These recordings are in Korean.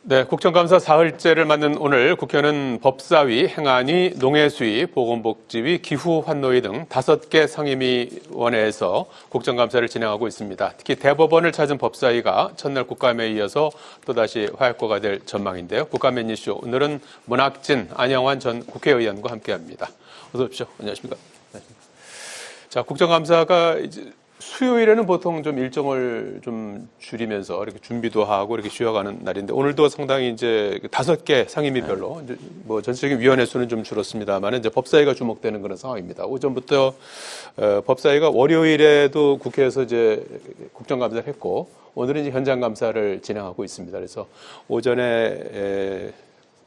네, 국정감사 사흘째를 맞는 오늘 국회는 법사위, 행안위, 농해수위, 보건복지위, 기후환노위 등 5개 상임위원회에서 국정감사를 진행하고 있습니다. 특히 대법원을 찾은 법사위가 첫날 국감에 이어서 또다시 화약고가 될 전망인데요. 국감 이슈 오늘은 문학진, 안영환 전 국회의원과 함께합니다. 어서 오십시오. 안녕하십니까? 자, 국정감사가 이제 수요일에는 보통 좀 일정을 좀 줄이면서 이렇게 준비도 하고 이렇게 쉬어가는 날인데 오늘도 상당히 이제 5개 상임위별로 이제 뭐 전체적인 위원회 수는 좀 줄었습니다만 이제 법사위가 주목되는 그런 상황입니다. 오전부터 법사위가 월요일에도 국회에서 이제 국정감사를 했고 오늘은 이제 현장 감사를 진행하고 있습니다. 그래서 오전에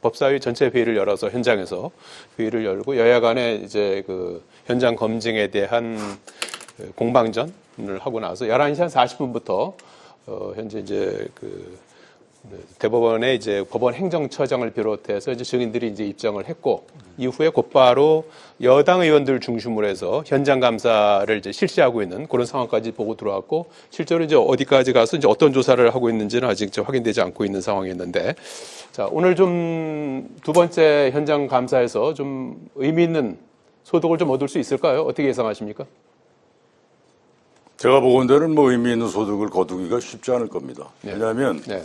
법사위 전체 회의를 열어서 현장에서 회의를 열고 여야 간에 이제 그 현장 검증에 대한 공방전을 하고 나서 11시 한 40분부터 현재 이제 그 대법원의 이제 법원 행정처장을 비롯해서 이제 증인들이 이제 입장을 했고 이후에 곧바로 여당 의원들 중심으로 해서 현장 감사를 이제 실시하고 있는 그런 상황까지 보고 들어왔고 실제로 이제 어디까지 가서 이제 어떤 조사를 하고 있는지는 아직 확인되지 않고 있는 상황이었는데 자, 오늘 좀 두 번째 현장 감사에서 좀 의미 있는 소득을 좀 얻을 수 있을까요? 어떻게 예상하십니까? 제가 보건대는 뭐 의미 있는 소득을 거두기가 쉽지 않을 겁니다. 네. 왜냐하면 네.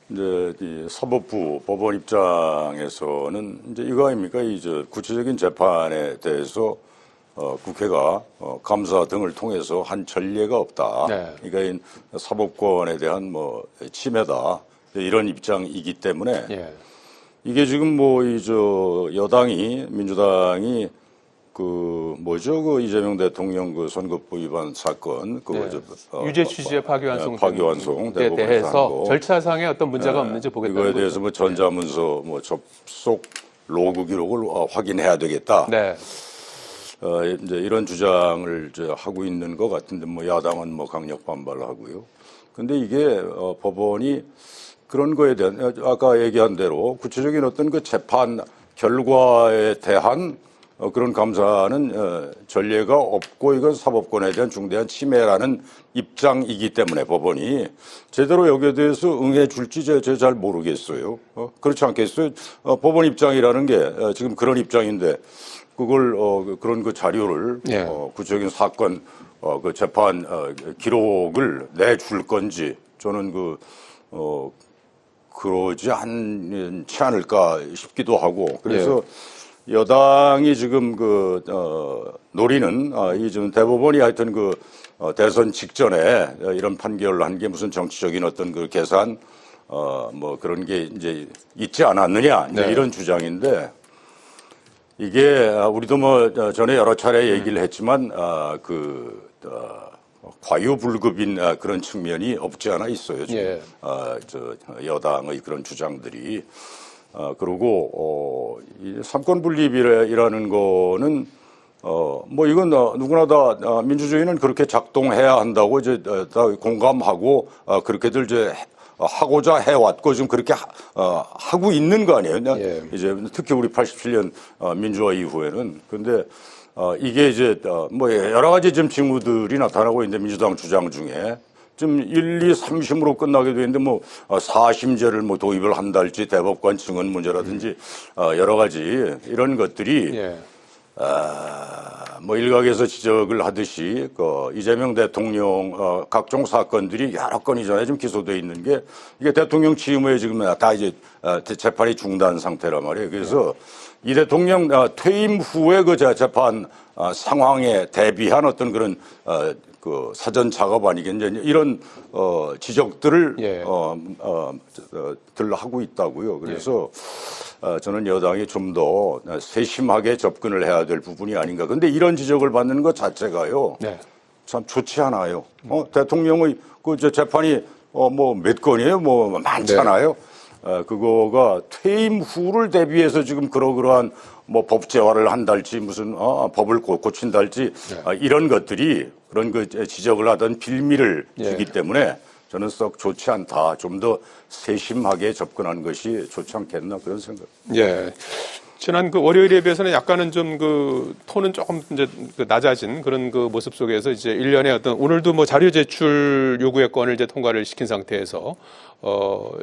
이제 이 사법부 법원 입장에서는 이제 이거 아닙니까? 이제 구체적인 재판에 대해서 국회가 감사 등을 통해서 한 전례가 없다. 네. 그러니까 이 사법권에 대한 뭐 침해다. 이런 입장이기 때문에 예. 이게 지금 뭐 이 여당이 민주당이 그 뭐죠 그 이재명 대통령 그 선거법 위반 사건 네. 유죄 취지의 파기환송에 대법원에서 대해서 절차상에 어떤 문제가 없는지 보겠다는 이거에 거죠. 대해서 뭐 전자문서 뭐 접속 로그 기록을 확인해야 되겠다. 네. 이제 이런 주장을 이제 하고 있는 것 같은데 뭐 야당은 뭐 강력 반발하고요. 근데 이게 법원이 그런 거에 대한 아까 얘기한 대로 구체적인 어떤 그 재판 결과에 대한 그런 감사는 전례가 없고 이건 사법권에 대한 중대한 침해라는 입장이기 때문에 법원이 제대로 여기에 대해서 응해 줄지 제가 잘 모르겠어요. 그렇지 않겠어요? 법원 입장이라는 게 지금 그런 입장인데 그걸 그런 그 자료를 예. 구체적인 사건 그 재판 기록을 내줄 건지 저는 그러지 않지 않을까 싶기도 하고 그래서 여당이 지금 노리는 이 지금 대법원이 하여튼 대선 직전에 이런 판결을 한 게 무슨 정치적인 어떤 그 계산 뭐 그런 게 이제 있지 않았느냐 이제 이런 주장인데 이게 우리도 뭐 전에 여러 차례 얘기를 했지만 과유불급인 그런 측면이 없지 않아 있어요. 지금 여당의 그런 주장들이. 그리고 이 삼권분립이라는 거는 뭐 이건 누구나 다 민주주의는 그렇게 작동해야 한다고 이제 다 공감하고 그렇게들 이제 하고자 해왔고 지금 그렇게 하고 있는 거 아니에요. 이제 특히 우리 87년 민주화 이후에는. 근데 이게 이제 뭐 여러 가지 지금 징후들이 나타나고 있는데 민주당 주장 중에 좀 1, 2, 3심으로 끝나게 되는데 뭐 4심제를 뭐 도입을 한달지 대법관 증언 문제라든지 여러 가지 이런 것들이 뭐 일각에서 지적을 하듯이 이재명 대통령 각종 사건들이 여러 건이 전에 좀 기소돼 있는 게 이게 대통령 취임 후에 지금 다 이제 재판이 중단 상태란 말이에요. 그래서 이 대통령 퇴임 후에 그 재판 상황에 대비한 어떤 그런 그 사전 작업 아니겠냐 이런 지적들을 하고 있다고요. 그래서 저는 여당이 좀 더 세심하게 접근을 해야 될 부분이 아닌가. 그런데 이런 지적을 받는 것 자체가요. 참 좋지 않아요. 대통령의 그 재판이 뭐 몇 건이에요? 뭐 많잖아요. 그거가 퇴임 후를 대비해서 지금 그러한 뭐 법제화를 한달지 무슨 법을 고친달지 이런 것들이 그런 그 지적을 하던 빌미를 주기 때문에 저는 썩 좋지 않다. 좀 더 세심하게 접근하는 것이 좋지 않겠나 그런 생각. 지난 그 월요일에 비해서는 약간은 좀 그 톤은 조금 이제 그 낮아진 그런 그 모습 속에서 이제 일련의 어떤 오늘도 뭐 자료 제출 요구의 건을 이제 통과를 시킨 상태에서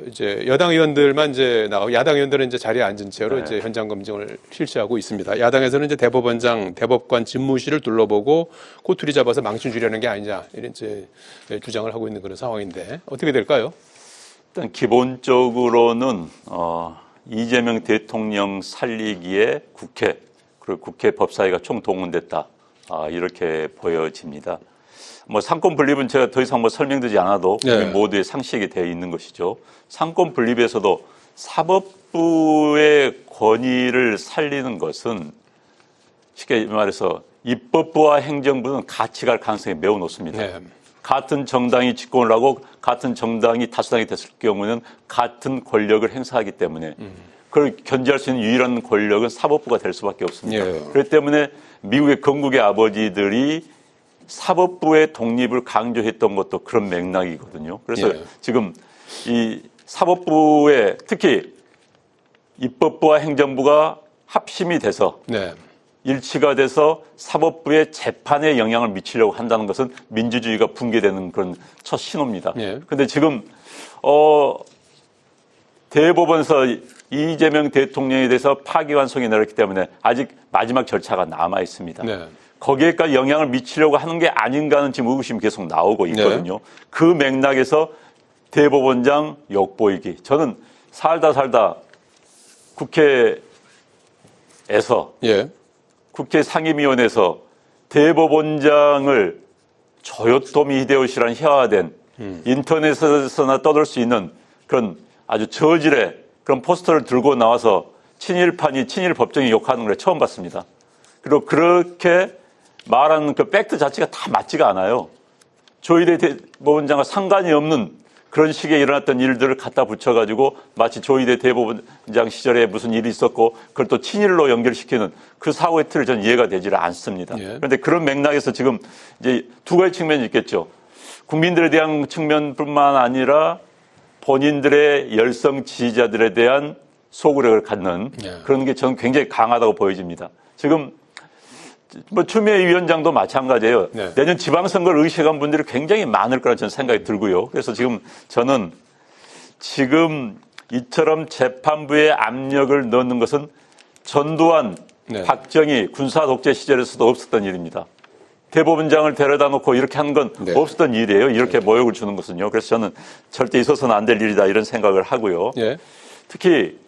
이제 여당 의원들만 이제 나가고 야당 의원들은 이제 자리에 앉은 채로 이제 현장 검증을 실시하고 있습니다. 야당에서는 이제 대법원장, 대법관 집무실을 둘러보고 꼬투리 잡아서 망신 주려는 게 아니냐 이런 이제 주장을 하고 있는 그런 상황인데 어떻게 될까요? 일단 기본적으로는 이재명 대통령 살리기에 국회 그리고 국회 법사위가 총동원됐다 이렇게 보여집니다. 뭐 상권 분립은 제가 더 이상 뭐 설명드리지 않아도 국민 모두의 상식이 되어 있는 것이죠. 상권 분립에서도 사법부의 권위를 살리는 것은 쉽게 말해서 입법부와 행정부는 같이 갈 가능성이 매우 높습니다. 네. 같은 정당이 집권을 하고 같은 정당이 다수당이 됐을 경우는 같은 권력을 행사하기 때문에 그걸 견제할 수 있는 유일한 권력은 사법부가 될 수밖에 없습니다. 그렇기 때문에 미국의 건국의 아버지들이 사법부의 독립을 강조했던 것도 그런 맥락이거든요. 그래서 지금 이 사법부에 특히 입법부와 행정부가 합심이 돼서 일치가 돼서 사법부의 재판에 영향을 미치려고 한다는 것은 민주주의가 붕괴되는 그런 첫 신호입니다. 그런데 지금 대법원에서 이재명 대통령에 대해서 파기환송이 내렸기 때문에 아직 마지막 절차가 남아 있습니다. 거기에까지 영향을 미치려고 하는 게 아닌가 하는 지금 의구심이 계속 나오고 있거든요. 그 맥락에서 대법원장 욕보이기. 저는 살다 국회에서 국회 상임위원회에서 대법원장을 조요토미 히데요시라는 혜화된 인터넷에서나 떠들 수 있는 그런 아주 저질의 그런 포스터를 들고 나와서 친일파니 친일 법정이 욕하는 걸 처음 봤습니다. 그리고 그렇게 말하는 그 팩트 자체가 다 맞지가 않아요. 조희대 대법원장과 상관이 없는 그런 식의 일어났던 일들을 갖다 붙여가지고 마치 조희대 대법원장 시절에 무슨 일이 있었고 그걸 또 친일로 연결시키는 그 사고의 틀을 전 이해가 되지를 않습니다. 그런데 그런 맥락에서 지금 이제 두 가지 측면이 있겠죠. 국민들에 대한 측면뿐만 아니라 본인들의 열성 지지자들에 대한 소구력을 갖는 그런 게 저는 굉장히 강하다고 보여집니다. 지금 뭐 추미애 위원장도 마찬가지예요. 내년 지방선거를 의식한 분들이 굉장히 많을 거라 저는 생각이 들고요. 그래서 지금 저는 지금 이처럼 재판부에 압력을 넣는 것은 전두환, 박정희 군사 독재 시절에서도 없었던 일입니다. 대법원장을 데려다 놓고 이렇게 하는 건 없었던 일이에요. 이렇게 모욕을 주는 것은요. 그래서 저는 절대 있어서는 안 될 일이다 이런 생각을 하고요. 특히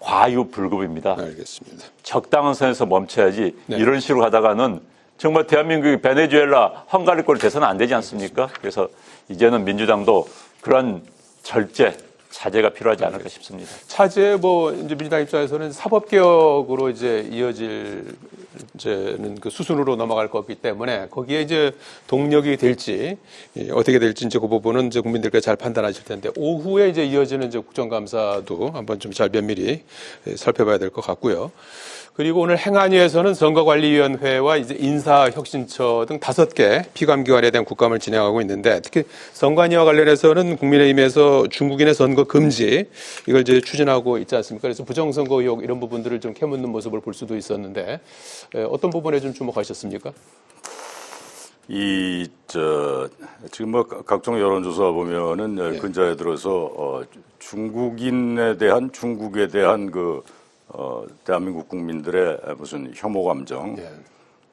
과유불급입니다. 알겠습니다. 적당한 선에서 멈춰야지 이런 식으로 하다가는 정말 대한민국이 베네수엘라 헝가리 꼴이 돼서는 안 되지 않습니까? 그래서 이제는 민주당도 그런 절제, 자제가 필요하지 않을까 싶습니다. 차제 뭐 이제 민주당 입장에서는 사법개혁으로 이제 이어질 이제는 그 수순으로 넘어갈 거기 때문에 거기에 이제 동력이 될지 어떻게 될지 이제 그 부분은 이제 국민들께 잘 판단하실 텐데 오후에 이제 이어지는 이제 국정감사도 한번 좀 잘 면밀히 살펴봐야 될 것 같고요. 그리고 오늘 행안위에서는 선거관리위원회와 이제 인사혁신처 등 5개 피감기관에 대한 국감을 진행하고 있는데 특히 선관위와 관련해서는 국민의힘에서 중국인의 선거 금지 이걸 이제 추진하고 있지 않습니까? 그래서 부정선거 의혹 이런 부분들을 좀 캐묻는 모습을 볼 수도 있었는데 어떤 부분에 좀 주목하셨습니까? 지금 뭐 각종 여론조사 보면은 근자에 들어서 중국에 대한 대한민국 국민들의 무슨 혐오 감정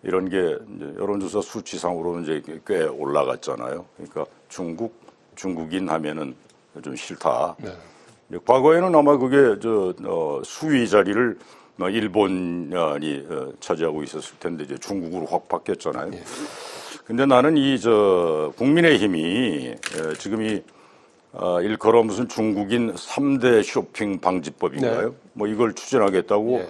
이런 게 이제 여론조사 수치상으로는 이제 꽤 올라갔잖아요. 그러니까 중국인 하면은 좀 싫다. 과거에는 아마 그게 수위 자리를 일본이 차지하고 있었을 텐데 이제 중국으로 확 바뀌었잖아요. 근데 나는 국민의힘이 지금 일컬어 무슨 중국인 3대 쇼핑 방지법인가요? 뭐 이걸 추진하겠다고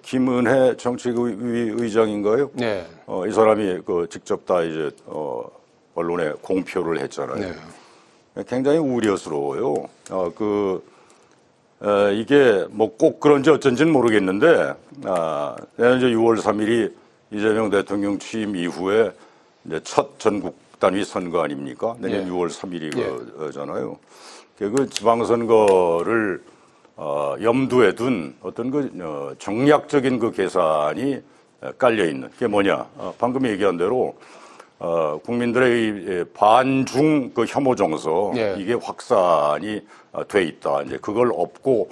김은혜 정책위 의장인가요? 이 사람이 직접 다 이제 언론에 공표를 했잖아요. 굉장히 우려스러워요. 이게 뭐 꼭 그런지 어쩐지는 모르겠는데 내년 이제 6월 3일이 이재명 대통령 취임 이후에 이제 첫 전국 단위 선거 아닙니까? 내년 6월 3일이잖아요. 그 지방선거를 염두에 둔 어떤 정략적인 그 계산이 깔려 있는 게 뭐냐? 방금 얘기한 대로 국민들의 이 반중 그 혐오 정서 예. 이게 확산이 돼 있다. 이제 그걸 업고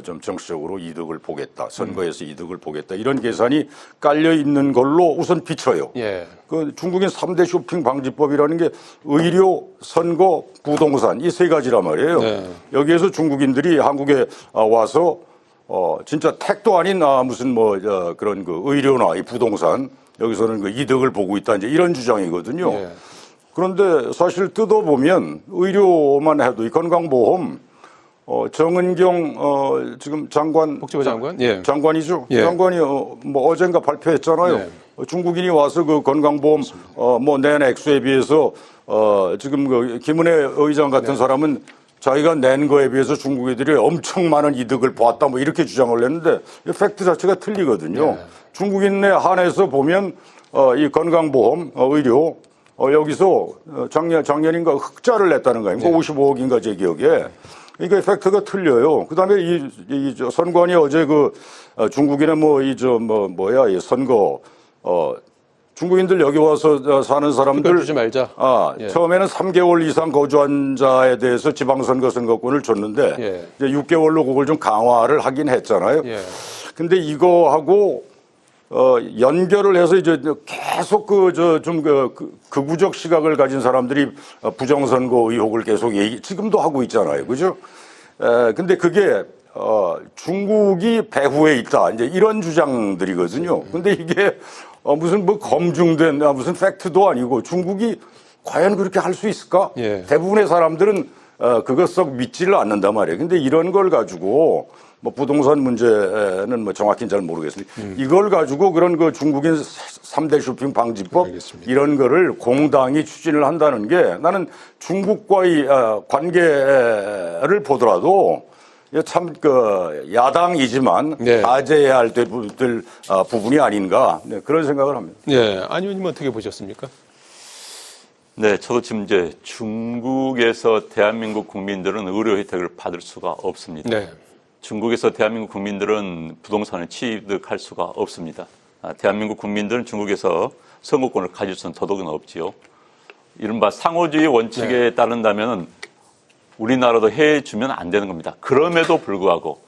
좀 정치적으로 이득을 보겠다. 선거에서 이득을 보겠다. 이런 계산이 깔려 있는 걸로 우선 비춰요. 예. 그 중국인 3대 쇼핑 방지법이라는 게 의료, 선거, 부동산 이 세 가지란 말이에요. 네. 여기에서 중국인들이 한국에 와서 진짜 택도 아닌 무슨 그런 그 의료나 이 부동산 여기서는 그 이득을 보고 있다 이제 이런 주장이거든요. 예. 그런데 사실 뜯어보면 의료만 해도 이 건강보험 정은경 지금 장관 복지부 장관? 예. 장관이죠. 예. 장관이 뭐 어젠가 발표했잖아요. 네. 중국인이 와서 그 건강보험 뭐 낸 액수에 비해서 지금 그 김은혜 의장 같은 사람은 자기가 낸 거에 비해서 중국 애들이 엄청 많은 이득을 보았다 뭐 이렇게 주장을 했는데 이 팩트 자체가 틀리거든요. 네. 중국인에 한해서 보면 이 건강보험 의료 여기서 작년인가 흑자를 냈다는 거 아닙니까? 55억인가 제 기억에. 이게 팩트가 틀려요. 그다음에 이 선관위 어제 그 중국인의 이 선거 중국인들 여기 와서 사는 사람들 주지 말자. 예. 처음에는 3개월 이상 거주한 자에 대해서 지방선거 선거권을 줬는데 예. 이제 6개월로 그걸 좀 강화를 하긴 했잖아요. 예. 근데 이거하고 연결을 해서 이제 계속 극우적 시각을 가진 사람들이 부정선거 의혹을 계속 지금도 하고 있잖아요. 그죠? 근데 그게 중국이 배후에 있다. 이제 이런 주장들이거든요. 근데 이게 무슨 뭐 검증된 무슨 팩트도 아니고 중국이 과연 그렇게 할 수 있을까? 예. 대부분의 사람들은 그것 썩 믿지를 않는단 말이에요. 근데 이런 걸 가지고 뭐 부동산 문제는 뭐 정확히는 잘 모르겠습니다. 이걸 가지고 그런 그 중국인 3대 쇼핑 방지법 알겠습니다. 이런 거를 공당이 추진을 한다는 게 나는 중국과의 관계를 보더라도 참 그 야당이지만 네. 자제해야 할 부분이 아닌가 그런 생각을 합니다. 예. 안 의원님 어떻게 보셨습니까? 네, 저도 지금 이제 중국에서 대한민국 국민들은 의료 혜택을 받을 수가 없습니다. 네. 중국에서 대한민국 국민들은 부동산을 취득할 수가 없습니다. 대한민국 국민들은 중국에서 선거권을 가질 수는 더더욱 없지요. 이른바 상호주의 원칙에 따른다면 우리나라도 해주면 안 되는 겁니다. 그럼에도 불구하고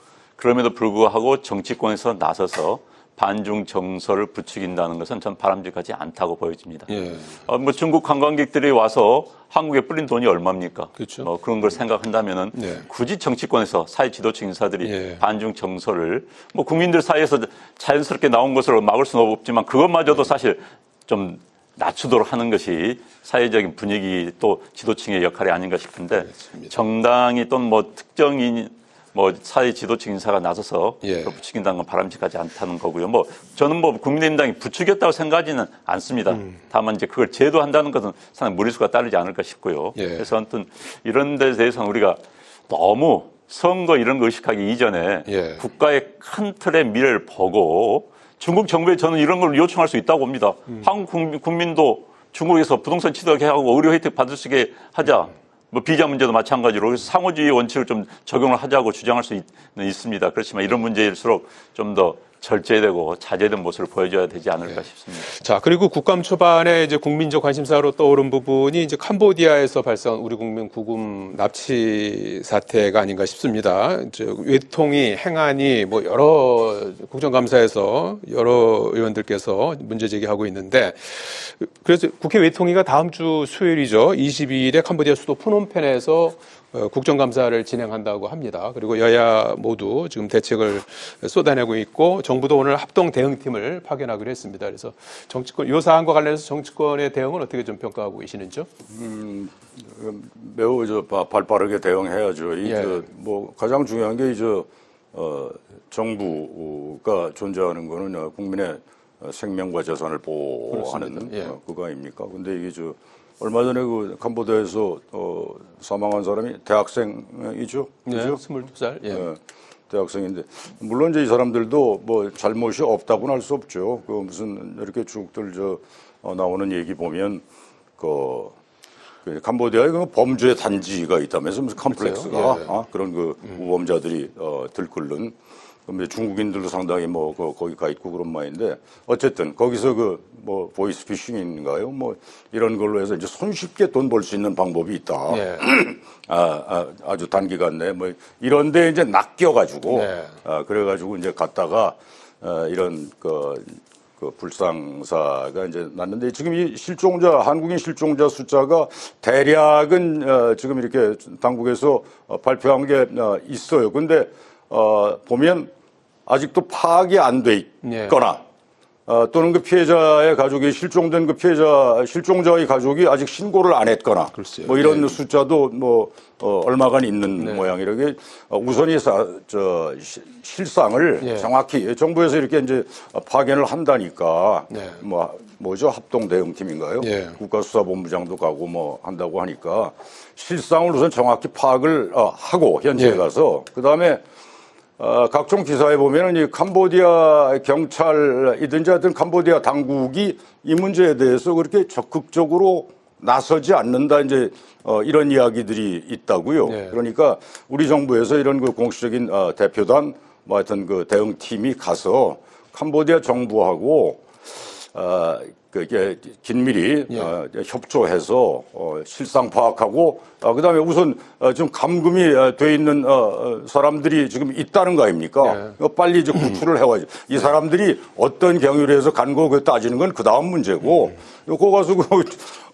정치권에서 나서서 반중 정서를 부추긴다는 것은 전 바람직하지 않다고 보여집니다. 예. 뭐 중국 관광객들이 와서 한국에 뿌린 돈이 얼마입니까? 그렇죠. 그런 걸 생각한다면은 네. 굳이 정치권에서 사회 지도층 인사들이 예. 반중 정서를 뭐 국민들 사이에서 자연스럽게 나온 것으로 막을 수는 없지만 그것마저도 사실 좀 낮추도록 하는 것이 사회적인 분위기 또 지도층의 역할이 아닌가 싶은데 그렇습니다. 정당이 또는 뭐 특정인 뭐 사회 지도층 인사가 나서서 예. 부추긴다는 건 바람직하지 않다는 거고요. 뭐 저는 뭐 국민의힘당이 부추겼다고 생각하지는 않습니다. 다만 이제 그걸 제도한다는 것은 상당히 무리수가 따르지 않을까 싶고요. 예. 그래서 아무튼 이런 데 대해서는 우리가 너무 선거 이런 거 의식하기 이전에 예. 국가의 큰 틀의 미래를 보고 중국 정부에 저는 이런 걸 요청할 수 있다고 봅니다. 한국 국민도 중국에서 부동산 취득하게 하고 의료 혜택 받을 수 있게 하자. 뭐 비자 문제도 마찬가지로 그래서 상호주의 원칙을 좀 적용을 하자고 주장할 수 있습니다. 그렇지만 이런 문제일수록 좀 더 절제되고 자제된 모습을 보여줘야 되지 않을까 싶습니다. 자, 그리고 국감 초반에 이제 국민적 관심사로 떠오른 부분이 이제 캄보디아에서 발생한 우리 국민 구금 납치 사태가 아닌가 싶습니다. 외통위, 행안위 뭐 여러 국정감사에서 여러 의원들께서 문제 제기하고 있는데 그래서 국회 외통위가 다음 주 수요일이죠. 22일에 캄보디아 수도 프놈펜에서 국정감사를 진행한다고 합니다. 그리고 여야 모두 지금 대책을 쏟아내고 있고 정부도 오늘 합동 대응팀을 파견하기로 했습니다. 그래서 정치권 이 사안과 관련해서 정치권의 대응은 어떻게 좀 평가하고 계시는지요? 매우 발빠르게 대응해야죠. 예. 뭐 가장 중요한 게 정부가 존재하는 거는 국민의 생명과 재산을 보호하는 그렇습니다. 예. 그거 아닙니까? 근데 이게 얼마 전에 그 캄보디아에서 사망한 사람이 대학생이죠. 네, 그죠? 22살. 예. 네, 대학생인데 물론 이제 이 사람들도 뭐 잘못이 없다고는 할 수 없죠. 그 무슨 이렇게 쭉들 나오는 얘기 보면 캄보디아에 그 범죄 단지가 있다면서 무슨 컴플렉스가 예. 그런 그 우범자들이 들끓는 중국인들도 상당히 뭐 거기 가 있고 그런 모양인데 어쨌든 거기서 그 뭐 보이스 피싱인가요? 뭐 이런 걸로 해서 이제 손쉽게 돈 벌 수 있는 방법이 있다. 예. 아주 단기간 내에 뭐 이런데 이제 낚여가지고 네. 그래가지고 이제 갔다가 이런 그 불상사가 이제 났는데 지금 이 한국인 실종자 숫자가 대략은 지금 이렇게 당국에서 발표한 게 있어요. 근데 보면 아직도 파악이 안 돼 있거나 또는 그 피해자의 가족이 실종된 그 실종자의 가족이 아직 신고를 안 했거나 글쎄요. 뭐 이런 숫자도 뭐 얼마간 있는 모양이라게 우선이 실상을 정확히 정부에서 이렇게 이제 파견을 한다니까 뭐죠 합동 대응팀인가요? 국가수사본부장도 가고 뭐 한다고 하니까 실상을 우선 정확히 파악을 하고 현지에 가서 그 다음에 각종 기사에 보면은 이 캄보디아 경찰이든지 하여튼 캄보디아 당국이 이 문제에 대해서 그렇게 적극적으로 나서지 않는다 이제 이런 이야기들이 있다고요. 그러니까 우리 정부에서 이런 그 공식적인 대표단 뭐 하여튼 그 대응팀이 가서 캄보디아 정부하고 그게 긴밀히 협조해서 실상 파악하고 그다음에 우선 지금 감금이 돼 있는 사람들이 지금 있다는 거 아닙니까? 빨리 이제 구출을 해와야죠. 이 사람들이 어떤 경위로 해서 간 거 그 따지는 건 그 다음 문제고 거 가서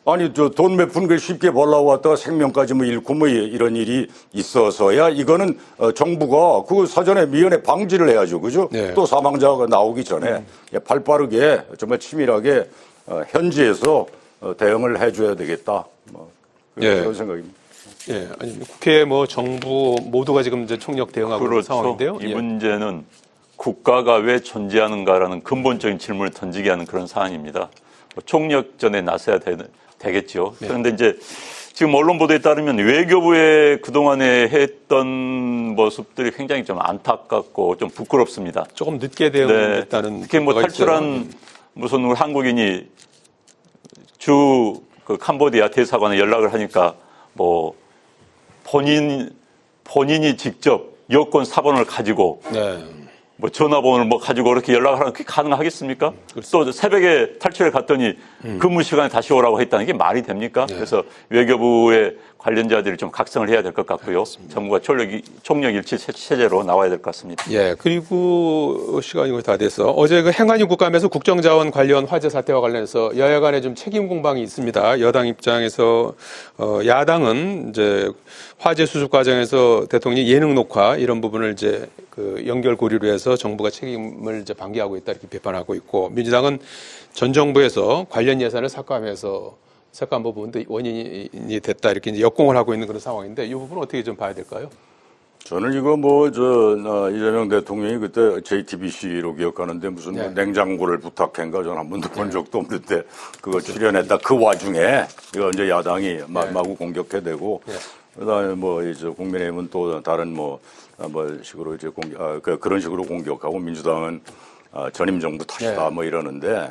아니 저 돈 몇 푼 그 쉽게 벌라고 왔다가 생명까지 뭐 잃고 뭐 이런 일이 있어서야 이거는 정부가 그 사전에 미연에 방지를 해야죠, 그죠? 또 사망자가 나오기 전에 발빠르게 정말 치밀하게 현지에서 대응을 해줘야 되겠다. 뭐 그런 생각입니다. 예, 아니 국회 뭐 정부 모두가 지금 이제 총력 대응하고 있는 상황인데요. 이 문제는 국가가 왜 존재하는가라는 근본적인 질문을 던지게 하는 그런 상황입니다. 총력전에 나서야 되겠죠. 그런데 이제 지금 언론 보도에 따르면 외교부의 그동안에 했던 모습들이 굉장히 좀 안타깝고 좀 부끄럽습니다. 조금 늦게 대응했다는 특히 뭐 탈출한 무슨 우리 한국인이 그 캄보디아 대사관에 연락을 하니까 뭐 본인이 직접 여권 사본을 가지고 뭐 전화번호를 뭐 가지고 그렇게 연락을 하는 게 가능하겠습니까? 또 새벽에 탈출을 갔더니 근무 시간에 다시 오라고 했다는 게 말이 됩니까? 그래서 외교부의 관련자들이 좀 각성을 해야 될 것 같고요. 정부가 총력 일치 체제로 나와야 될 것 같습니다. 예, 그리고 시간이 거의 다 돼서 어제 그 행안위 국감에서 국정자원 관련 화재 사태와 관련해서 여야 간에 좀 책임 공방이 있습니다. 여당 입장에서 야당은 이제 화재 수습 과정에서 대통령이 예능 녹화 이런 부분을 이제 그 연결 고리로 해서 정부가 책임을 이제 방기하고 있다 이렇게 비판하고 있고 민주당은 전 정부에서 관련 예산을 삭감해서 삭감 부분도 원인이 됐다 이렇게 이제 역공을 하고 있는 그런 상황인데 이 부분은 어떻게 좀 봐야 될까요? 저는 이거 이재명 대통령이 그때 JTBC로 기억하는데 무슨 뭐 냉장고를 부탁한가 저는 한 번도 본 적도 없는데 그거 출연했다 그 와중에 이거 이제 야당이 마구 공격해대고 그다음에 뭐 이제 국민의힘은 또 다른 뭐 식으로 이제 그런 식으로 공격하고 민주당은 전임 정부 탓이다 뭐 이러는데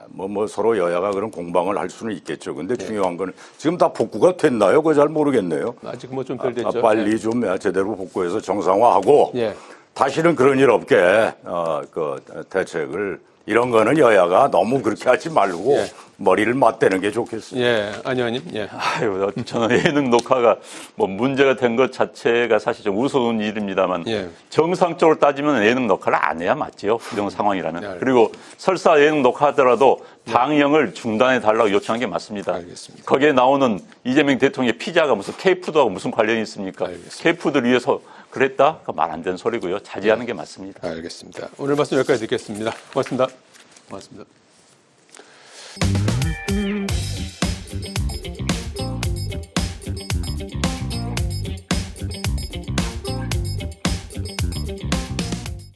뭐 서로 여야가 그런 공방을 할 수는 있겠죠. 근데 중요한 건 지금 다 복구가 됐나요? 그거 잘 모르겠네요. 아직 뭐 좀 덜 됐죠. 빨리 좀 제대로 복구해서 정상화하고 다시는 그런 일 없게 그 대책을 이런 거는 여야가 너무 그렇게 하지 말고 머리를 맞대는 게 좋겠습니다. 예, 안 의원님. 예. 아유, 저는 예능 녹화가 뭐 문제가 된 것 자체가 사실 좀 우스운 일입니다만 정상적으로 따지면 예능 녹화를 안 해야 맞지요. 이런 상황이라면. 그리고 설사 예능 녹화하더라도 방영을 중단해 달라고 요청한 게 맞습니다. 알겠습니다. 거기에 나오는 이재명 대통령의 피자가 무슨 K푸드하고 무슨 관련이 있습니까? K푸드를 위해서 그랬다? 말 안 되는 소리고요. 자제하는 게 맞습니다. 알겠습니다. 오늘 말씀 여기까지 듣겠습니다. 고맙습니다. 고맙습니다.